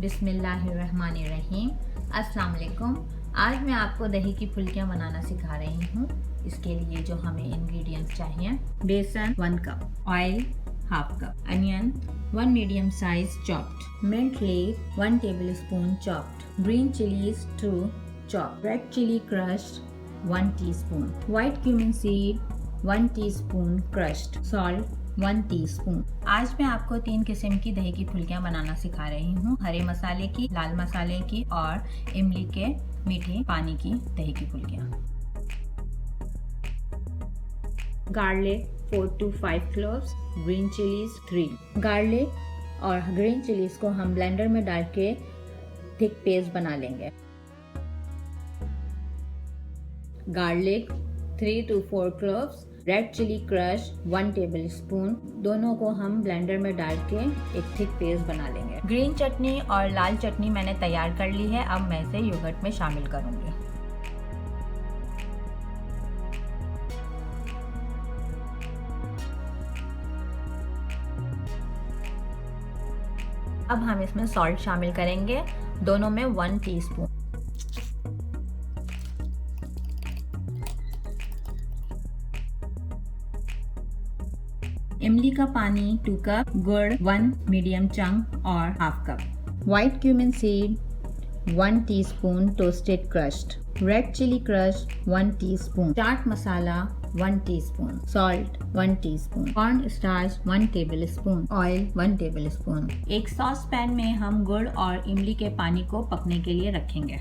बिस्मिल्लाहिर्रहमानिर्रहीम। अस्सलाम वालेकुम। आज मैं आपको दही की फुल्कियाँ बनाना सिखा रही हूँ। इसके लिए जो हमें इंग्रेडिएंट्स चाहिए, besan 1 cup, oil 1/2 cup, onion 1 medium size chopped, mint leaf 1 tablespoon chopped, green chillies 2 chopped, red chilli crushed 1 teaspoon, white cumin seed 1 teaspoon crushed, salt 1 teaspoon. आज मैं आपको 3 किस्म की दही की फुल्कियाँ बनाना सिखा रही हूँ, हरे मसाले की, लाल मसाले की और इमली के मीठे पानी की दही की फुल्कियाँ। Garlic 4 to 5 cloves, green chillies 3। Garlic और ग्रीन चिलीज को हम ब्लेंडर में डाल के थिक पेस्ट बना लेंगे। Garlic 3 to 4 cloves, red chilli crush 1 tablespoon, दोनों को हम ब्लेंडर में डाल के एक थिक पेस्ट बना लेंगे। ग्रीन चटनी और लाल चटनी मैंने तैयार कर ली है, अब मैं इसे योगर्ट में शामिल करूंगी। अब हम इसमें सॉल्ट शामिल करेंगे, दोनों में 1 टीस्पून। इमली का पानी 2 कप, गुड़ 1 मीडियम चंक और 1/2 cup, white cumin seed 1 teaspoon toasted crushed, red chilli crush 1 teaspoon, chaat masala 1 teaspoon, salt 1 teaspoon, corn starch 1 tablespoon, oil 1 tablespoon. एक सॉस पैन में हम गुड़ और इमली के पानी को पकने के लिए रखेंगे।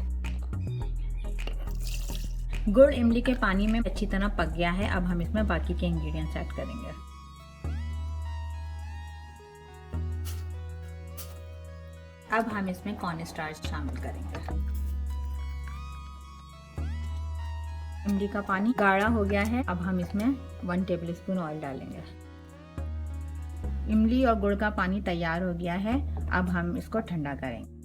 गुड़ इमली के पानी में अच्छी तरह पक गया है, अब हम इसमें बाकी के इंग्रेडिएंट्स ऐड करेंगे। अब हम इसमें कॉर्न स्टार्च शामिल करेंगे। इमली का पानी गाढ़ा हो गया है, अब हम इसमें 1 टेबलस्पून ऑयल डालेंगे। इमली और गुड़ का पानी तैयार हो गया है, अब हम इसको ठंडा करेंगे।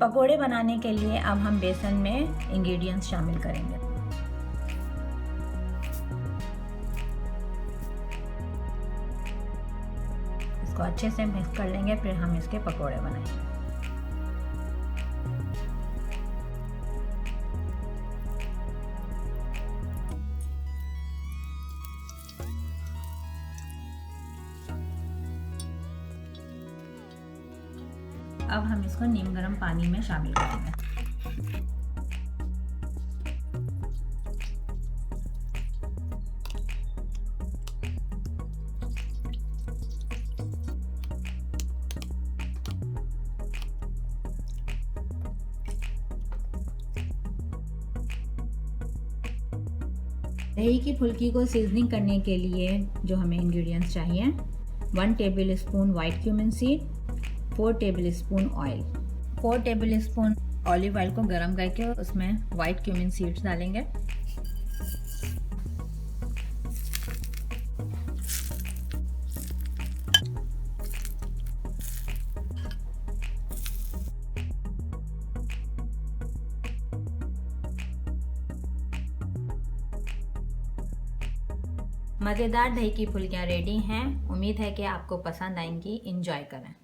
पकोड़े बनाने के लिए अब हम बेसन में इंग्रेडिएंट्स शामिल करेंगे। इसको अच्छे से मिक्स कर लेंगे, फिर हम इसके पकोड़े बनाएंगे। अब हम इसको नीम गर्म पानी में शामिल करेंगे। दही की फुल्की को सीजनिंग करने के लिए जो हमें इंग्रेडिएंट्स चाहिए, 1 tablespoon white cumin seed, 4 tablespoon oil. 4 tablespoon olive oil को गर्म करके उसमें व्हाइट क्यूमिन सीड्स डालेंगे। मज़ेदार दही की फुल्कियाँ रेडी हैं। उम्मीद है कि आपको पसंद आएंगी। एंजॉय करें।